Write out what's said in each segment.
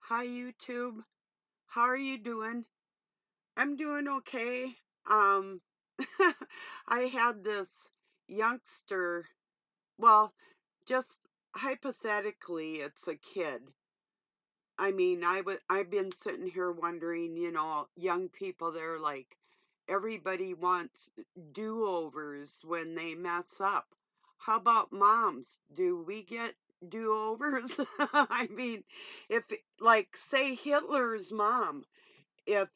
Hi, YouTube. How are you doing? I'm doing okay. Um, I had this youngster, well, just hypothetically, it's a kid. I've been sitting here wondering, young people, they're like, everybody wants do-overs when they mess up. How about moms? Do we get do-overs? I mean, if, like, say Hitler's mom, if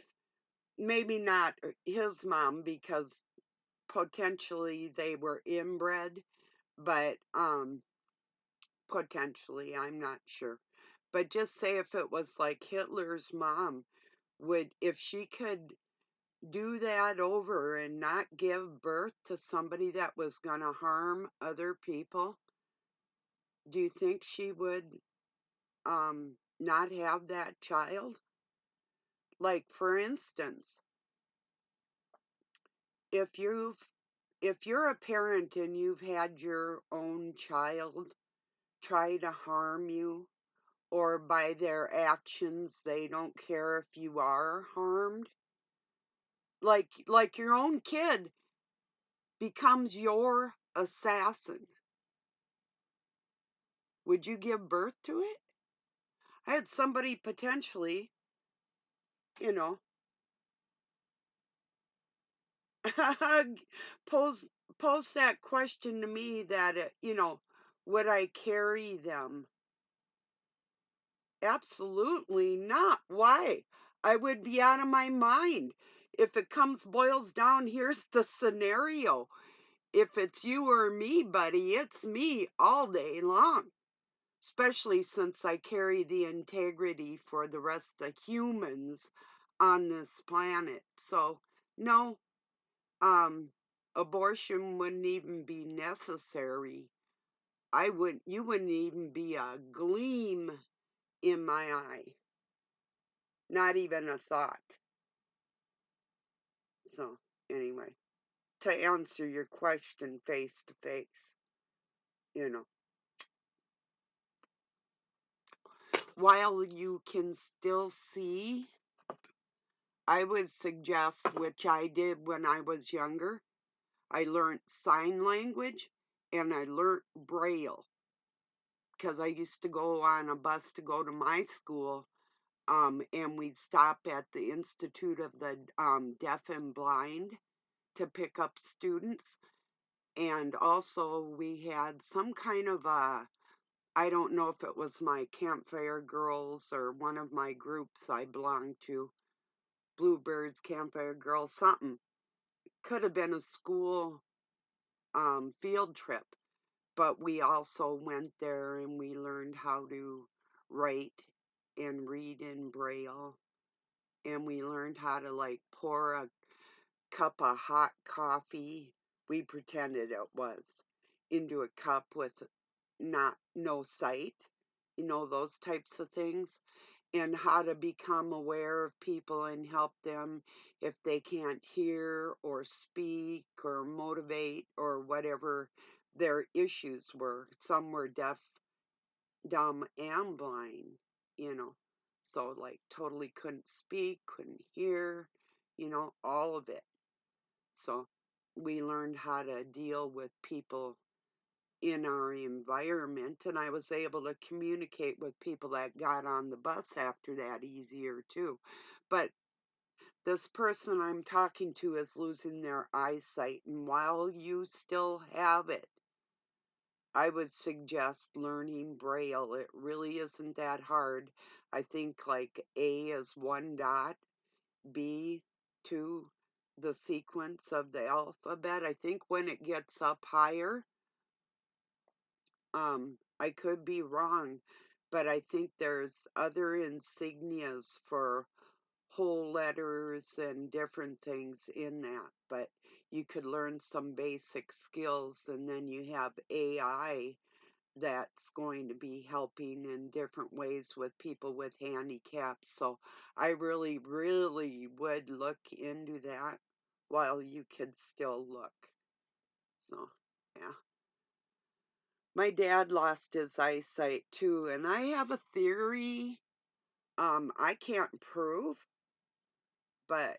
maybe not his mom because potentially they were inbred, but potentially, I'm not sure. But just say if it was like Hitler's mom, would if she could do that over and not give birth to somebody that was going to harm other people, do you think she would not have that child? Like for instance, if you're a parent and you've had your own child try to harm you, or by their actions they don't care if you are harmed, like your own kid becomes your assassin, would you give birth to it? I had somebody potentially, you know, pose pose that question to me that would I carry them? Absolutely not. Why? I would be out of my mind. If it boils down, here's the scenario. If it's you or me, buddy, it's me all day long. Especially since I carry the integrity for the rest of humans on this planet. So, no, um, abortion wouldn't even be necessary. You wouldn't even be a gleam in my eye. Not even a thought. So, anyway, to answer your question face to face, you know, while you can still see, I would suggest, which I did when I was younger, I learned sign language and I learned Braille because I used to go on a bus to go to my school, and we'd stop at the Institute of the Deaf and Blind to pick up students. And also, we had some kind of I don't know if it was my Campfire Girls or one of my groups I belonged to, Bluebirds, Campfire Girls, something. Could have been a school field trip, but we also went there and we learned how to write and read in Braille. And we learned how to like pour a cup of hot coffee, we pretended it was, into a cup with not no sight, those types of things, and how to become aware of people and help them if they can't hear or speak or motivate or whatever their issues were. Some were deaf, dumb, and blind, you know. So, like, totally couldn't speak, couldn't hear, all of it. So, we learned how to deal with people in our environment, and I was able to communicate with people that got on the bus after that easier too. But this person I'm talking to is losing their eyesight, and while you still have it, I would suggest learning Braille. It really isn't that hard. I think like A is one dot, B to the sequence of the alphabet. I think when it gets up higher, I could be wrong, but I think there's other insignias for whole letters and different things in that. But you could learn some basic skills, and then you have AI that's going to be helping in different ways with people with handicaps. So I really, really would look into that while you could still look. So, yeah. My dad lost his eyesight too, and I have a theory I can't prove, but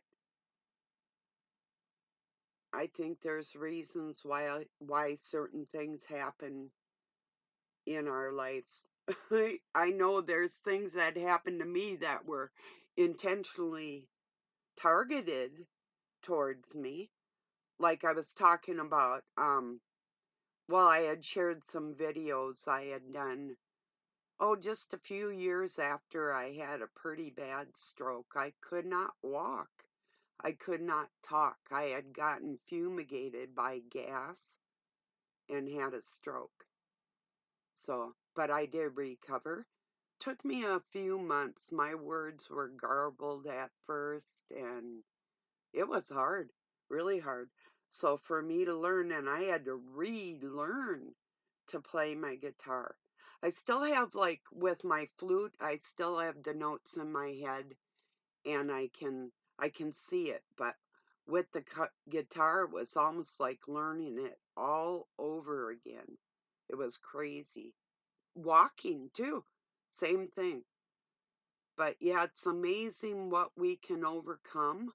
I think there's reasons why certain things happen in our lives. I know there's things that happened to me that were intentionally targeted towards me. Like I was talking about, well, I had shared some videos I had done, oh, just a few years after I had a pretty bad stroke. I could not walk. I could not talk. I had gotten fumigated by gas and had a stroke. So, but I did recover. Took me a few months. My words were garbled at first, and it was hard, really hard. So for me to learn, and I had to relearn to play my guitar. I still have, like, with my flute, I still have the notes in my head, and I can see it, but with the guitar, it was almost like learning it all over again. It was crazy. Walking too, same thing. But yeah, it's amazing what we can overcome.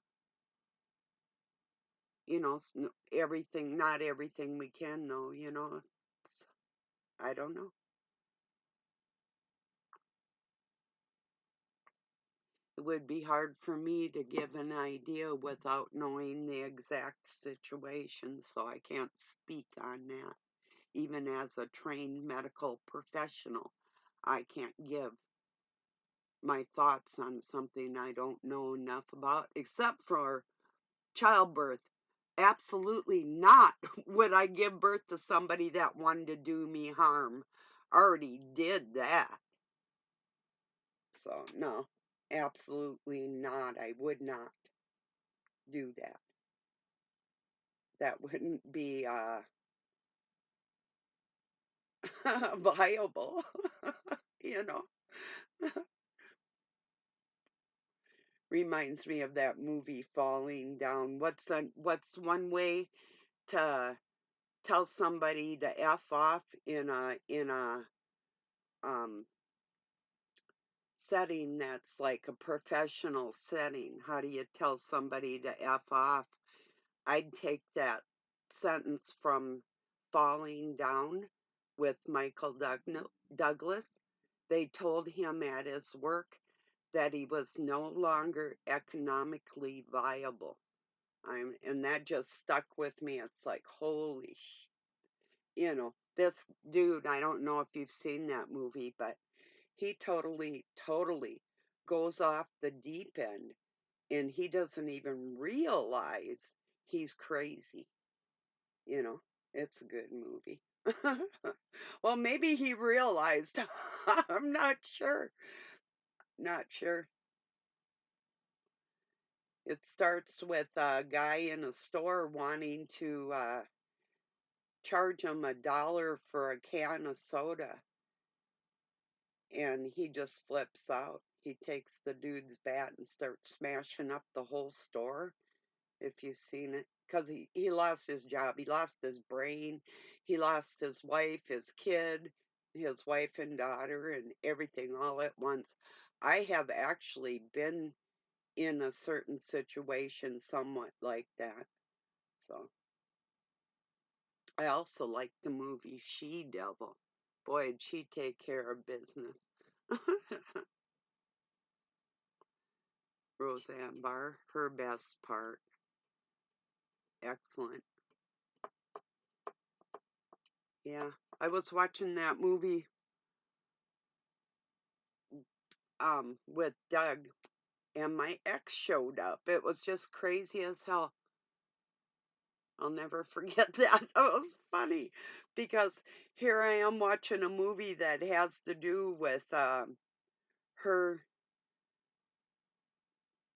Everything, not everything we can know, It's, I don't know. It would be hard for me to give an idea without knowing the exact situation, so I can't speak on that. Even as a trained medical professional, I can't give my thoughts on something I don't know enough about, except for childbirth. Absolutely not would I give birth to somebody that wanted to do me harm. Already did that. So, no, absolutely not. I would not do that. That wouldn't be viable, you know. Reminds me of that movie Falling Down. What's one way to tell somebody to F off in a um setting that's like a professional setting? How do you tell somebody to F off? I'd take that sentence from Falling Down with Michael Douglas. They told him at his work that he was no longer economically viable. And that just stuck with me. It's like, holy, this dude, I don't know if you've seen that movie, but he totally, totally goes off the deep end and he doesn't even realize he's crazy. You know, it's a good movie. Well, maybe he realized. I'm not sure. Not sure. It starts with a guy in a store wanting to charge him $1 for a can of soda, and he just flips out. He takes the dude's bat and starts smashing up the whole store, if you've seen it. Because he lost his job, he lost his brain, he lost his wife, his kid, his wife and daughter, and everything all at once. I have actually been in a certain situation somewhat like that. So I also like the movie She Devil. Boy, did she take care of business. Roseanne Barr, her best part. Excellent. Yeah. I was watching that movie with Doug, and my ex showed up. It was just crazy as hell. I'll never forget that. That was funny because here I am watching a movie that has to do with her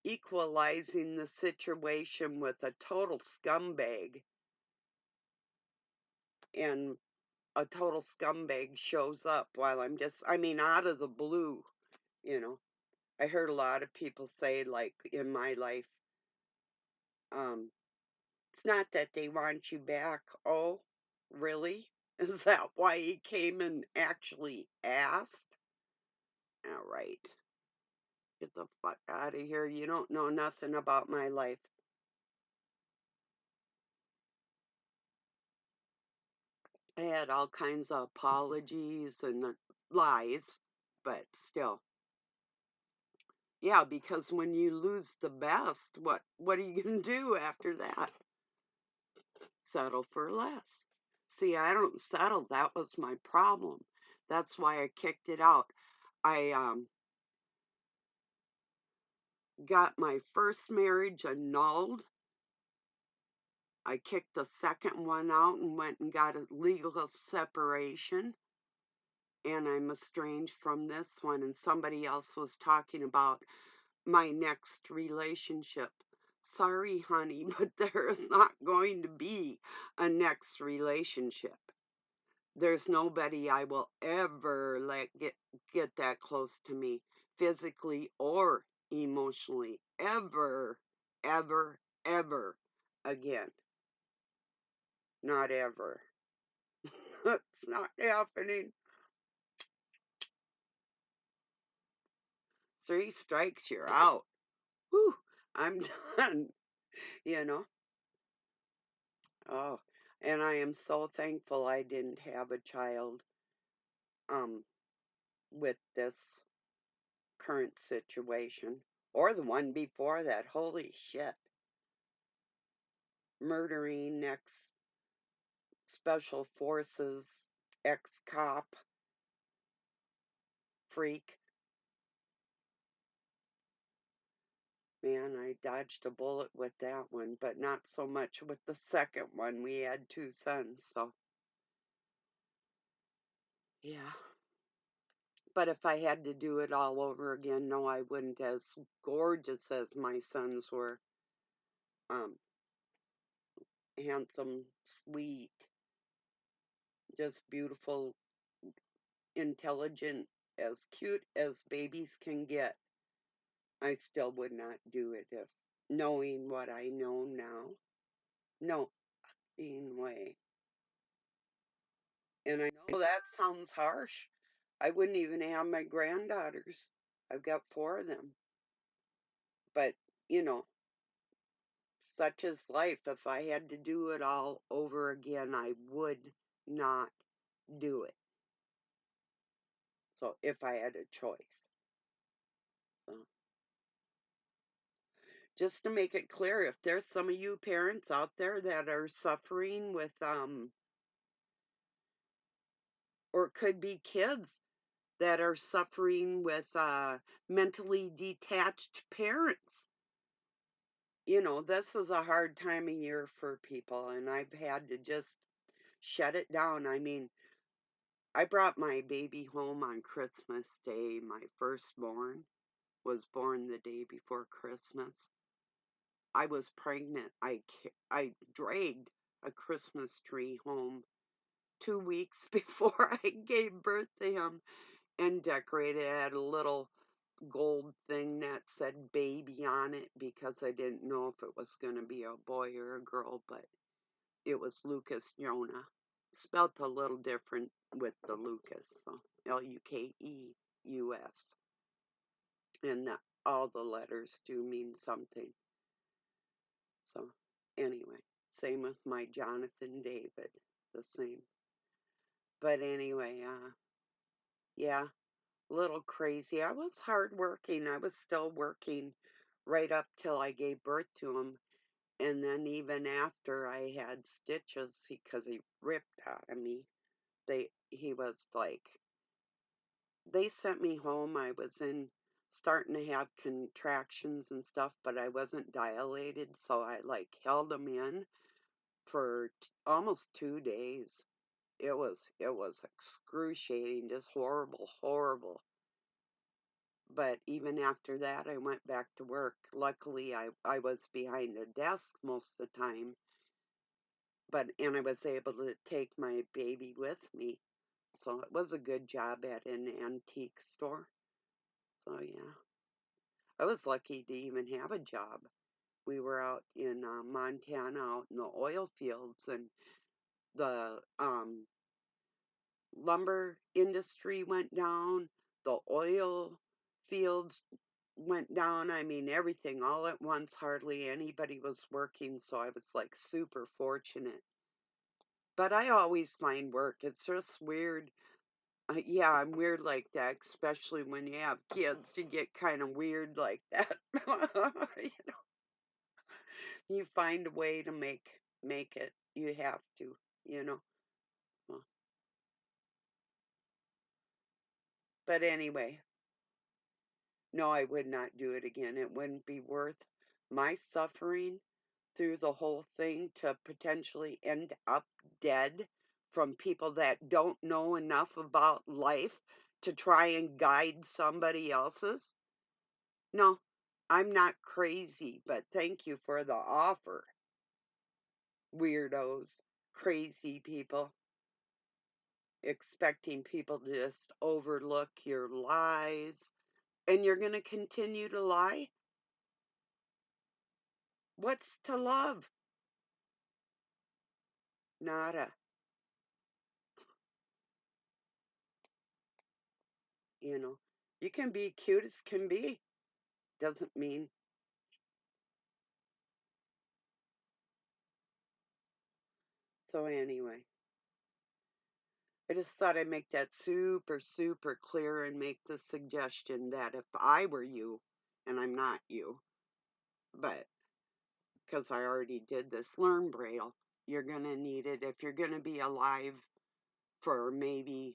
equalizing the situation with a total scumbag, and a total scumbag shows up while I mean, out of the blue, you know. I heard a lot of people say, like, in my life, um, it's not that they want you back. Oh, really? Is that why he came and actually asked? All right. Get the fuck out of here. You don't know nothing about my life. I had all kinds of apologies and lies, but still. Yeah, because when you lose the best, what are you going to do after that? Settle for less. See, I don't settle. That was my problem. That's why I kicked it out. I got my first marriage annulled. I kicked the second one out and went and got a legal separation. And I'm estranged from this one. And somebody else was talking about my next relationship. Sorry, honey, but there is not going to be a next relationship. There's nobody I will ever let get that close to me, physically or emotionally, ever, ever, ever again. Not ever. It's not happening. 3 strikes, you're out. Whew, I'm done, you know. Oh, and I am so thankful I didn't have a child um with this current situation or the one before that. Holy shit. Murdering ex special forces, ex cop, freak. Man, I dodged a bullet with that one, but not so much with the second one. We had 2 sons, so yeah. But if I had to do it all over again, no, I wouldn't. As gorgeous as my sons were, um, handsome, sweet, just beautiful, intelligent, as cute as babies can get, I still would not do it if knowing what I know now. No fucking way. And I know that sounds harsh. I wouldn't even have my granddaughters. I've got 4 of them. But, you know, such is life. If I had to do it all over again, I would not do it. So if I had a choice. So, just to make it clear, if there's some of you parents out there that are suffering with or it could be kids that are suffering with mentally detached parents. You know, this is a hard time of year for people, and I've had to just shut it down. I mean, I brought my baby home on Christmas Day. My firstborn was born the day before Christmas. I was pregnant. I dragged a Christmas tree home 2 weeks before I gave birth to him and decorated it. I had a little gold thing that said baby on it because I didn't know if it was going to be a boy or a girl, but it was Lucas Jonah. Spelt a little different with the Lucas, so Lukeus. And all the letters do mean something. So, anyway, same with my Jonathan David, the same. But anyway, yeah, a little crazy. I was hardworking. I was still working right up till I gave birth to him. And then even after I had stitches because he ripped out of me, he was like, they sent me home. I was in starting to have contractions and stuff, but I wasn't dilated, so I like held him in for almost 2 days. It was excruciating, just horrible, horrible. But even after that, I went back to work. Luckily, I was behind a desk most of the time, and I was able to take my baby with me. So it was a good job at an antique store. So yeah, I was lucky to even have a job. We were out in Montana, out in the oil fields, and the lumber industry went down. The oil fields went down. I mean, everything all at once. Hardly anybody was working, so I was like super fortunate. But I always find work. It's just weird. Yeah, I'm weird like that, especially when you have kids. You get kind of weird like that. You know, you find a way to make it. You have to, you know. Well, but anyway, no, I would not do it again. It wouldn't be worth my suffering through the whole thing to potentially end up dead from people that don't know enough about life to try and guide somebody else's. No, I'm not crazy, but thank you for the offer, weirdos, crazy people, expecting people to just overlook your lies. And you're going to continue to lie? What's to love? Nada. You know, you can be cute as can be. Doesn't mean. So, anyway, I just thought I'd make that super, super clear and make the suggestion that if I were you, and I'm not you, but because I already did this, learn Braille. You're going to need it if you're going to be alive for maybe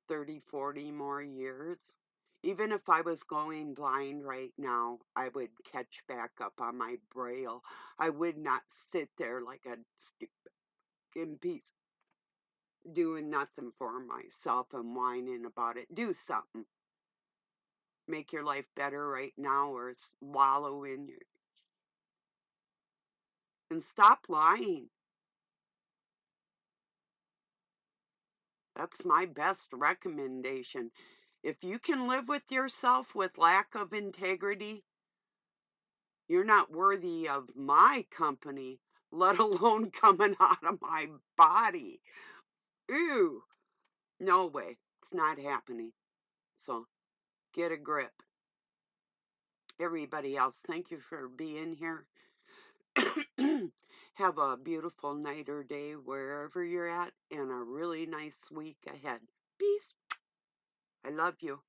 30, 40 more years. Even if I was going blind right now, I would catch back up on my Braille. I would not sit there like a skin piece doing nothing for myself and whining about it. Do something. Make your life better right now or wallow in your. And stop lying. That's my best recommendation. If you can live with yourself with lack of integrity, you're not worthy of my company, let alone coming out of my body. Ew. No way. It's not happening. So get a grip. Everybody else, thank you for being here. Have a beautiful night or day wherever you're at and a really nice week ahead. Peace. I love you.